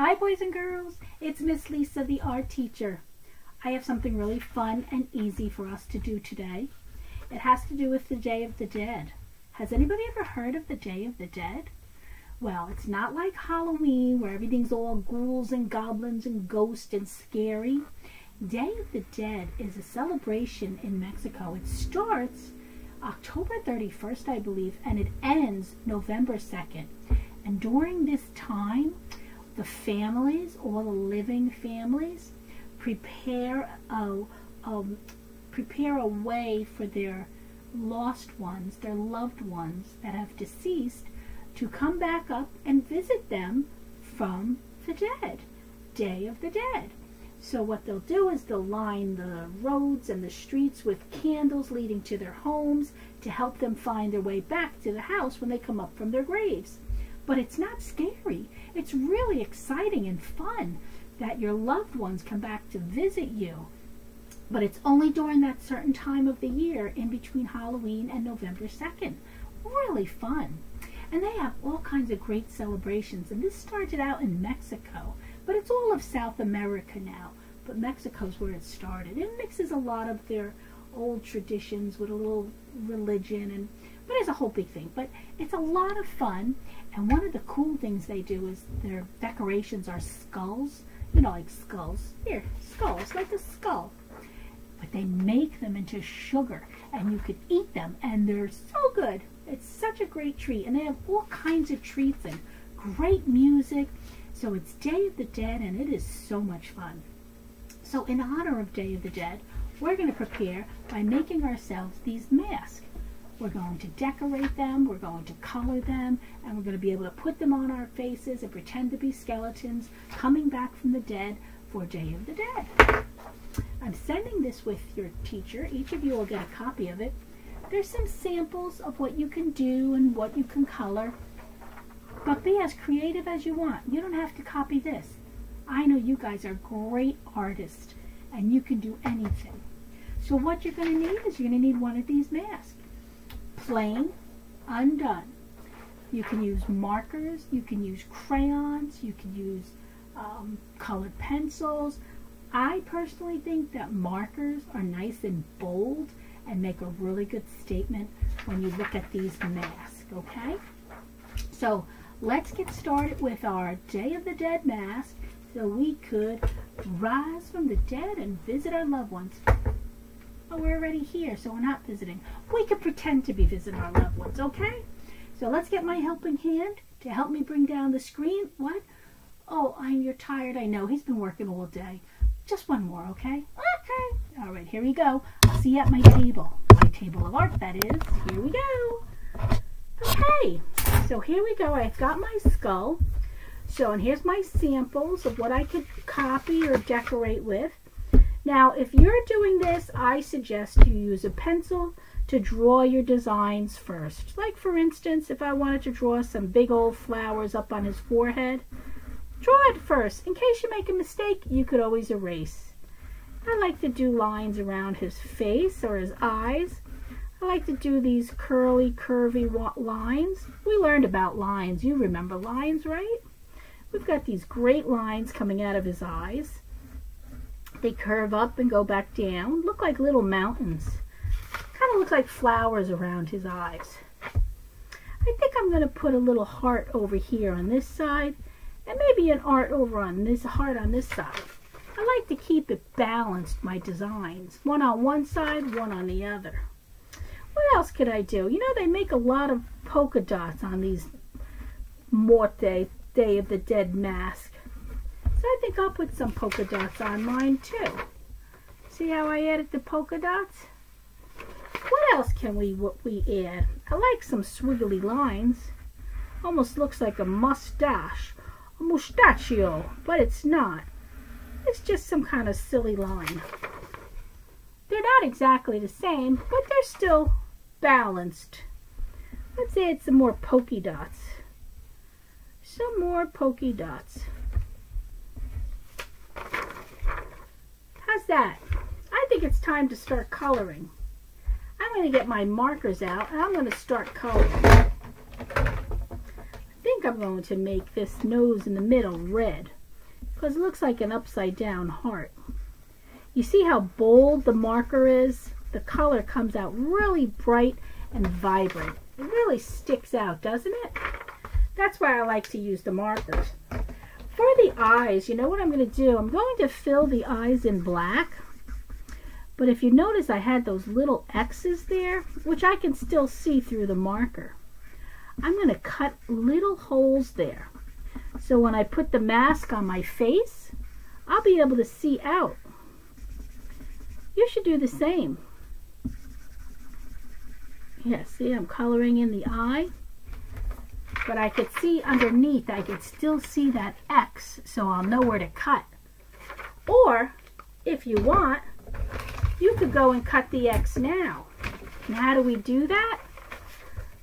Hi boys and girls, it's Miss Lisa, the art teacher. I have something really fun and easy for us to do today. It has to do with the Day of the Dead. Has anybody ever heard of the Day of the Dead? Well, it's not like Halloween where everything's all ghouls and goblins and ghosts and scary. Day of the Dead is a celebration in Mexico. It starts October 31st, I believe, and it ends November 2nd. And during this time, the families, all the living families, prepare a way for their lost ones, their loved ones that have deceased, to come back up and visit them from the dead, Day of the Dead. So what they'll do is they'll line the roads and the streets with candles leading to their homes to help them find their way back to the house when they come up from their graves. But it's not scary. It's really exciting and fun that your loved ones come back to visit you. But it's only during that certain time of the year in between Halloween and November 2nd. Really fun. And they have all kinds of great celebrations. And this started out in Mexico, but it's all of South America now. But Mexico's where it started. It mixes a lot of their old traditions with a little religion, but it's a whole big thing. But it's a lot of fun. And one of the cool things they do is their decorations are skulls. You know, like skulls. Here, skulls, like a skull. But they make them into sugar, and you could eat them, and they're so good. It's such a great treat. And they have all kinds of treats and great music. So it's Day of the Dead, and it is so much fun. So in honor of Day of the Dead, we're going to prepare by making ourselves these masks. We're going to decorate them, we're going to color them, and we're going to be able to put them on our faces and pretend to be skeletons coming back from the dead for Day of the Dead. I'm sending this with your teacher. Each of you will get a copy of it. There's some samples of what you can do and what you can color, but be as creative as you want. You don't have to copy this. I know you guys are great artists, and you can do anything. So what you're going to need is you're going to need one of these masks. Plain, undone. You can use markers, you can use crayons, you can use colored pencils. I personally think that markers are nice and bold and make a really good statement when you look at these masks, okay? So let's get started with our Day of the Dead mask so we could rise from the dead and visit our loved ones. Oh, we're already here, so we're not visiting. We could pretend to be visiting our loved ones, okay? So let's get my helping hand to help me bring down the screen. What? Oh, you're tired. I know. He's been working all day. Just one more, okay? Okay. All right, here we go. I'll see you at my table. My table of art, that is. Here we go. Okay. So here we go. I've got my skull. So, and here's my samples of what I could copy or decorate with. Now, if you're doing this, I suggest you use a pencil to draw your designs first. Like, for instance, if I wanted to draw some big old flowers up on his forehead, draw it first. In case you make a mistake, you could always erase. I like to do lines around his face or his eyes. I like to do these curly, curvy lines. We learned about lines. You remember lines, right? We've got these great lines coming out of his eyes. They curve up and go back down. Look like little mountains. Kind of look like flowers around his eyes. I think I'm going to put a little heart over here on this side, and maybe an heart over on this heart on this side. I like to keep it balanced, my designs. One on one side, one on the other. What else could I do? You know, they make a lot of polka dots on these Muerte, Day of the Dead mask. So I think I'll put some polka dots on mine too. See how I added the polka dots? What else can we add? I like some swiggly lines. Almost looks like a mustache. A mustachio, but it's not. It's just some kind of silly line. They're not exactly the same, but they're still balanced. Let's add some more polka dots. Some more polka dots. How's that? I think it's time to start coloring. I'm going to get my markers out and I'm going to start coloring. I think I'm going to make this nose in the middle red. because it looks like an upside down heart. You see how bold the marker is? The color comes out really bright and vibrant. It really sticks out, doesn't it? That's why I like to use the markers. For the eyes, you know what I'm going to do? I'm going to fill the eyes in black. But if you notice, I had those little X's there, which I can still see through the marker. I'm going to cut little holes there. So when I put the mask on my face, I'll be able to see out. You should do the same. Yeah, see, I'm coloring in the eye. But I could see underneath, I could still see that X, so I'll know where to cut. Or, if you want, you could go and cut the X now. And how do we do that?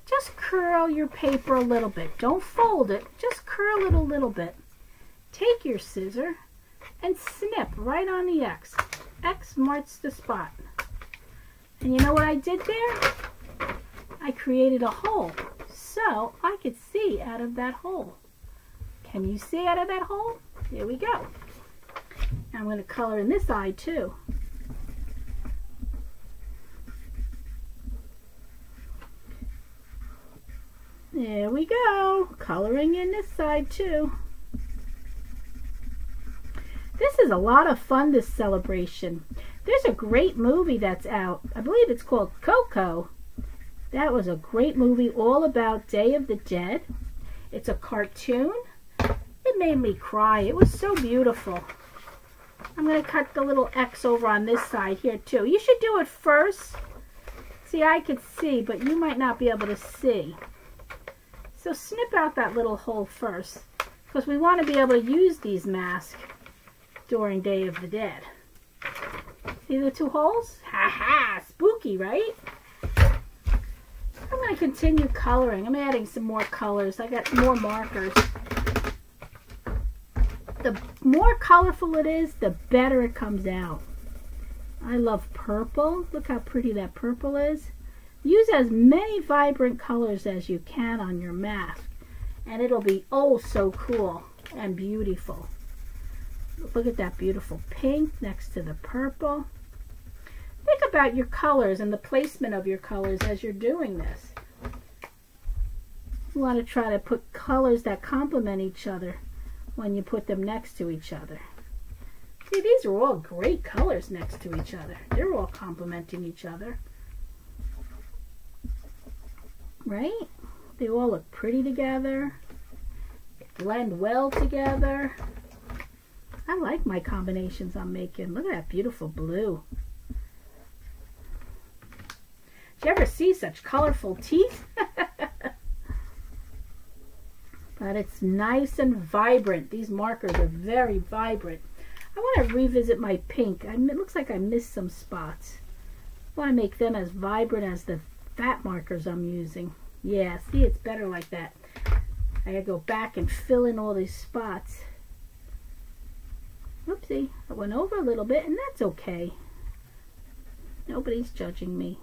Just curl your paper a little bit. Don't fold it, just curl it a little bit. Take your scissor and snip right on the X. X marks the spot. And you know what I did there? I created a hole so I could see out of that hole. Can you see out of that hole? Here we go. I'm going to color in this eye too. There we go. Coloring in this side too. This is a lot of fun, this celebration. There's a great movie that's out. I believe it's called Coco. That was a great movie all about Day of the Dead. It's a cartoon. It made me cry. It was so beautiful. I'm going to cut the little X over on this side here too. You should do it first. See, I could see, but you might not be able to see. So snip out that little hole first, because we want to be able to use these masks during Day of the Dead. See the two holes? Ha ha! Spooky, right? I'm going to continue coloring. I'm adding some more colors. I got more markers. The more colorful it is, the better it comes out. I love purple. Look how pretty that purple is. Use as many vibrant colors as you can on your mask, and it'll be oh so cool and beautiful. Look at that beautiful pink next to the purple. Think about your colors and the placement of your colors as you're doing this. You want to try to put colors that complement each other when you put them next to each other. See, these are all great colors next to each other. They're all complementing each other. Right? They all look pretty together. They blend well together. I like my combinations I'm making. Look at that beautiful blue. Did you ever see such colorful teeth? But it's nice and vibrant. These markers are very vibrant. I want to revisit my pink. It looks like I missed some spots. I want to make them as vibrant as the fat markers I'm using. Yeah, see, it's better like that. I gotta go back and fill in all these spots. Whoopsie, I went over a little bit, and that's okay. Nobody's judging me,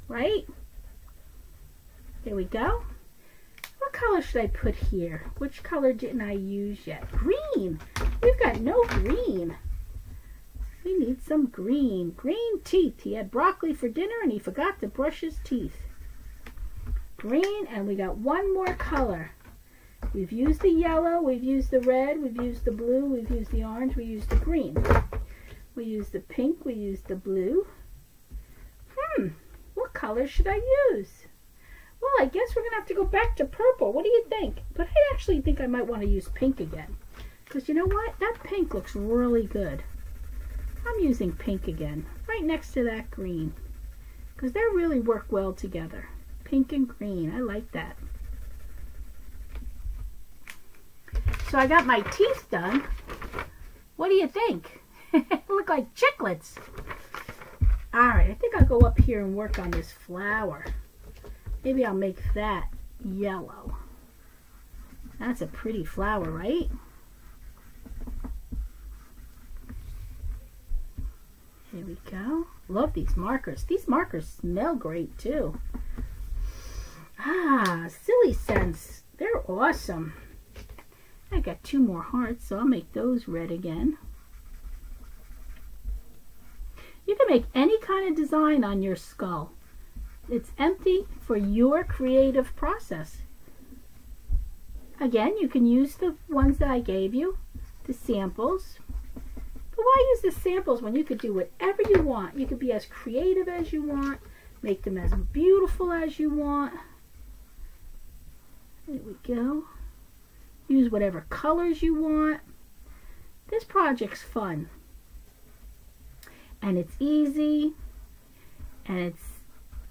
right? There we go. What color should I put here? Which color didn't I use yet? Green. We've got no green. We need some green. Green teeth. He had broccoli for dinner and he forgot to brush his teeth. Green, and we got one more color. We've used the yellow, we've used the red, we've used the blue, we've used the orange, we used the green. We used the pink, we used the blue. What color should I use? Well, I guess we're going to have to go back to purple. What do you think? But I actually think I might want to use pink again. Because you know what? That pink looks really good. I'm using pink again, right next to that green. Because they really work well together. Pink and green. I like that. So I got my teeth done. What do you think? Look like chiclets. Alright, I think I'll go up here and work on this flower. Maybe I'll make that yellow. That's a pretty flower, right? Here we go. Love these markers. These markers smell great too. Ah, Silly Scents. They're awesome. I got 2 more hearts, so I'll make those red again. You can make any kind of design on your skull. It's empty for your creative process. Again, you can use the ones that I gave you, the samples. But why use the samples when you could do whatever you want? You could be as creative as you want, make them as beautiful as you want. There we go. Use whatever colors you want. This project's fun. And it's easy. And it's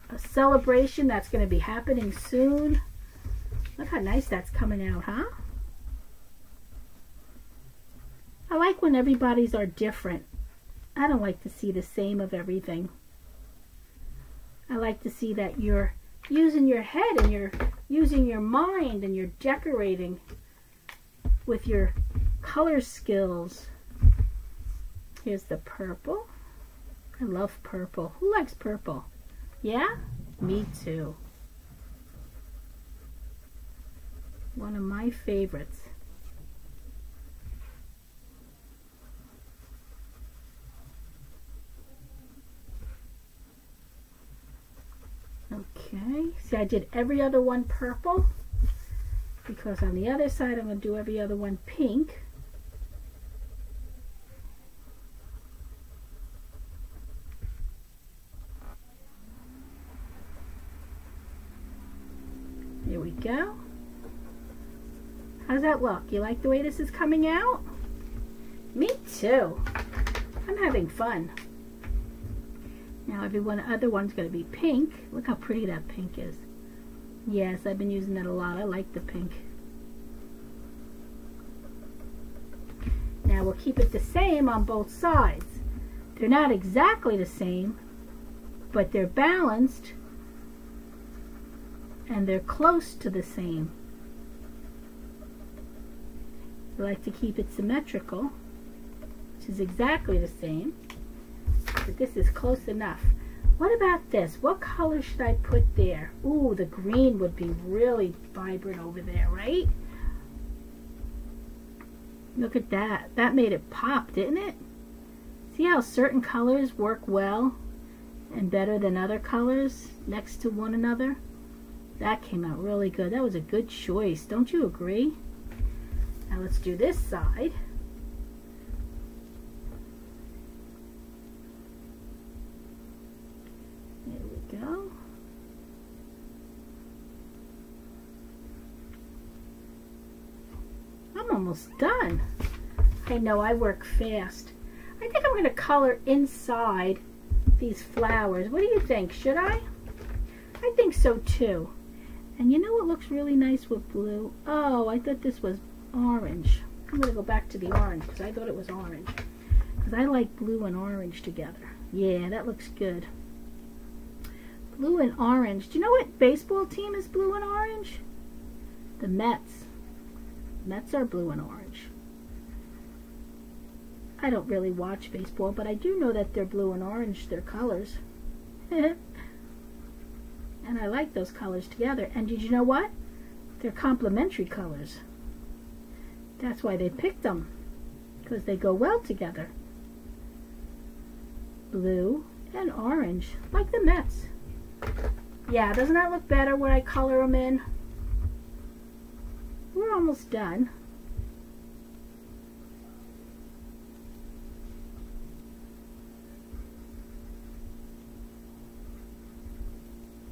a celebration that's going to be happening soon. Look how nice that's coming out, huh? I like when everybody's are different. I don't like to see the same of everything. I like to see that you're using your head and you're using your mind and you're decorating with your color skills. Here's the purple. I love purple. Who likes purple? Yeah? Me too. One of my favorites. Okay, see, I did every other one purple because on the other side I'm going to do every other one pink. Here we go. How's that look? You like the way this is coming out? Me too. I'm having fun. Now every other one's going to be pink. Look how pretty that pink is. Yes, I've been using that a lot. I like the pink. Now we'll keep it the same on both sides. They're not exactly the same, but they're balanced and they're close to the same. I like to keep it symmetrical, which is exactly the same. But this is close enough. What about this? What color should I put there? Ooh, the green would be really vibrant over there, right? Look at that. That made it pop, didn't it? See how certain colors work well and better than other colors next to one another? That came out really good. That was a good choice. Don't you agree? Now let's do this side. There we go. I'm almost done. I know I work fast. I think I'm going to color inside these flowers. What do you think? Should I? I think so too. And you know what looks really nice with blue? Oh, I thought this was orange. I'm going to go back to the orange because I thought it was orange. Because I like blue and orange together. Yeah, that looks good. Blue and orange. Do you know what baseball team is blue and orange? The Mets. Mets are blue and orange. I don't really watch baseball, but I do know that they're blue and orange, their colors. And I like those colors together. And did you know what? They're complementary colors. That's why they picked them, because they go well together. Blue and orange, like the Mets. Yeah, doesn't that look better when I color them in? We're almost done.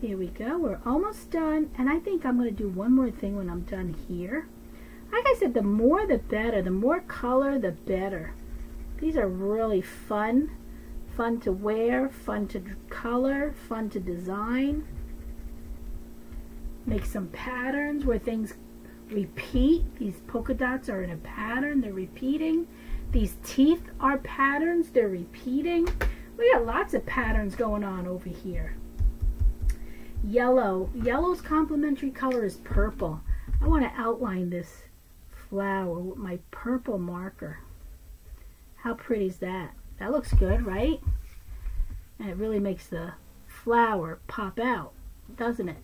Here we go, we're almost done, and I think I'm going to do one more thing when I'm done here. Like I said, the more the better, the more color the better. These are really fun to wear, fun to color, fun to design. Make some patterns where things repeat. These polka dots are in a pattern, they're repeating. These teeth are patterns, they're repeating. We got lots of patterns going on over here. Yellow. Yellow's complementary color is purple. I want to outline this flower with my purple marker. How pretty is that? That looks good, right? And it really makes the flower pop out, doesn't it?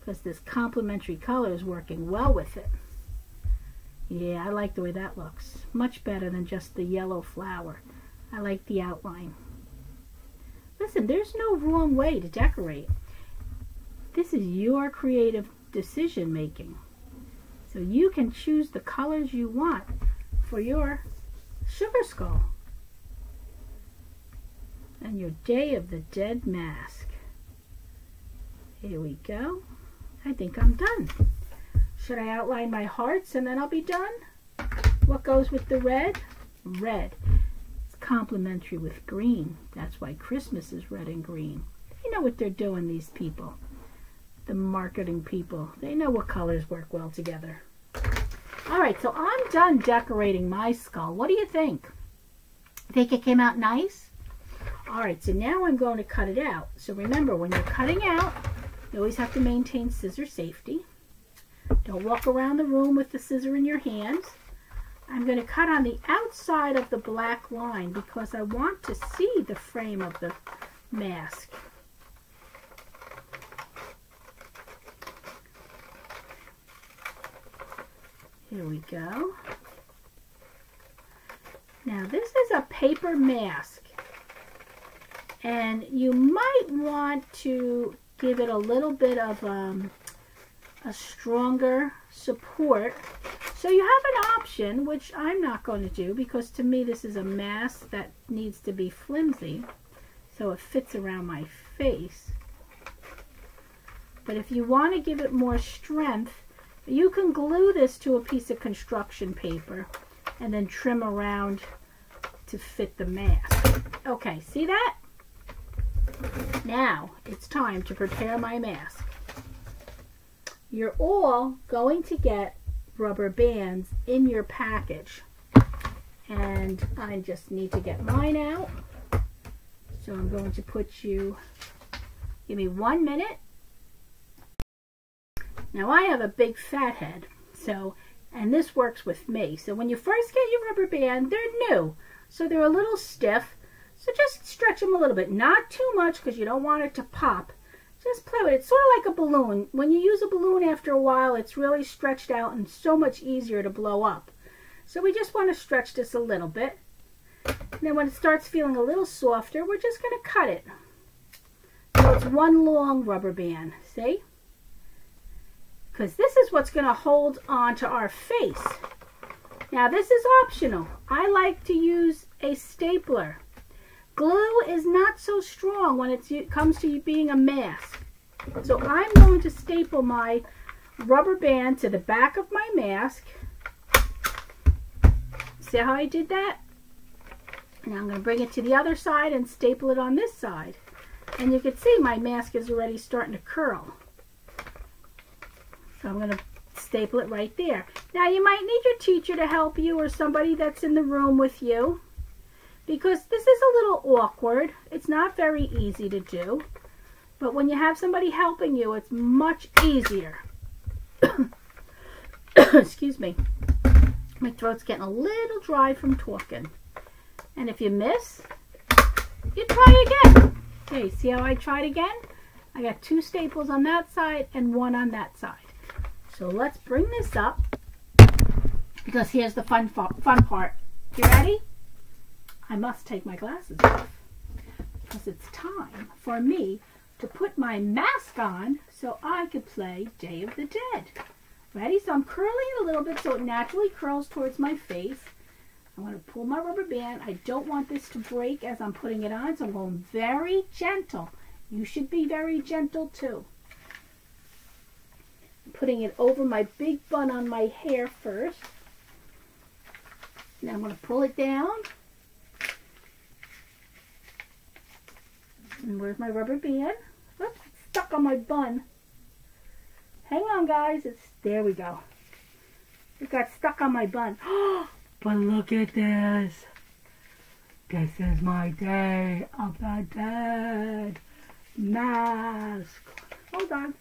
Because this complementary color is working well with it. Yeah, I like the way that looks. Much better than just the yellow flower. I like the outline. Listen, there's no wrong way to decorate. This is your creative decision making. So you can choose the colors you want for your sugar skull and your Day of the Dead mask. Here we go. I think I'm done. Should I outline my hearts and then I'll be done? What goes with the red? Red. It's complementary with green. That's why Christmas is red and green. They know what they're doing, these people. The marketing people. They know what colors work well together. Alright, so I'm done decorating my skull. What do you think? Think it came out nice? Alright, so now I'm going to cut it out. So remember, when you're cutting out, you always have to maintain scissor safety. Don't walk around the room with the scissor in your hand. I'm going to cut on the outside of the black line because I want to see the frame of the mask. Here we go. Now this is a paper mask, and you might want to give it a little bit of a stronger support. So you have an option, which I'm not going to do because to me this is a mask that needs to be flimsy so it fits around my face. But if you want to give it more strength, you can glue this to a piece of construction paper and then trim around to fit the mask. Okay, see that? Now it's time to prepare my mask. You're all going to get rubber bands in your package. And I just need to get mine out. So I'm going to put you, give me 1 minute. Now I have a big fat head, and this works with me. So when you first get your rubber band, they're new, so they're a little stiff. So just stretch them a little bit, not too much because you don't want it to pop. Just play with it. It's sort of like a balloon. When you use a balloon after a while, it's really stretched out and so much easier to blow up. So we just want to stretch this a little bit. And then when it starts feeling a little softer, we're just going to cut it. So it's one long rubber band, see? Because this is what's going to hold on to our face. Now this is optional. I like to use a stapler. Glue is not so strong when it comes to being a mask. So I'm going to staple my rubber band to the back of my mask. See how I did that? Now I'm going to bring it to the other side and staple it on this side. And you can see my mask is already starting to curl. So I'm going to staple it right there. Now you might need your teacher to help you or somebody that's in the room with you, because this is a little awkward. It's not very easy to do. But when you have somebody helping you, it's much easier. Excuse me. My throat's getting a little dry from talking. And if you miss, you try again. Okay, see how I tried again? I got 2 staples on that side and 1 on that side. So let's bring this up, because here's the fun part. You ready? I must take my glasses off because it's time for me to put my mask on so I could play Day of the Dead. Ready? So I'm curling it a little bit so it naturally curls towards my face. I'm going to pull my rubber band. I don't want this to break as I'm putting it on, so I'm going very gentle. You should be very gentle too. I'm putting it over my big bun on my hair first. Now I'm going to pull it down. And where's my rubber band? Oops, it's stuck on my bun. Hang on, guys. There we go. It got stuck on my bun. But look at this. This is my Day of the Dead mask. Hold on.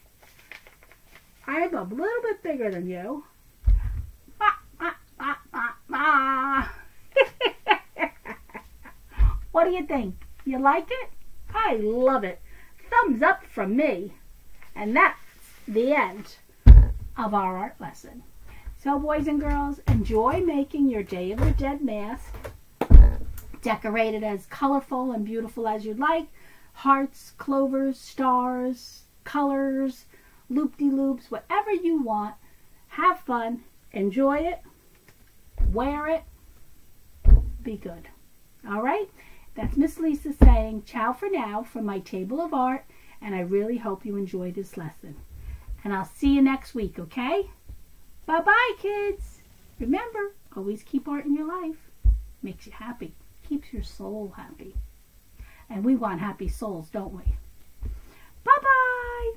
I'm a little bit bigger than you. What do you think? You like it? I love it. Thumbs up from me. And that's the end of our art lesson. So boys and girls, enjoy making your Day of the Dead mask. Decorate it as colorful and beautiful as you'd like. Hearts, clovers, stars, colors, loop-de-loops, whatever you want. Have fun. Enjoy it. Wear it. Be good. All right? That's Miss Lisa saying ciao for now from my table of art, and I really hope you enjoy this lesson. And I'll see you next week, okay? Bye-bye, kids. Remember, always keep art in your life. Makes you happy. Keeps your soul happy. And we want happy souls, don't we? Bye-bye.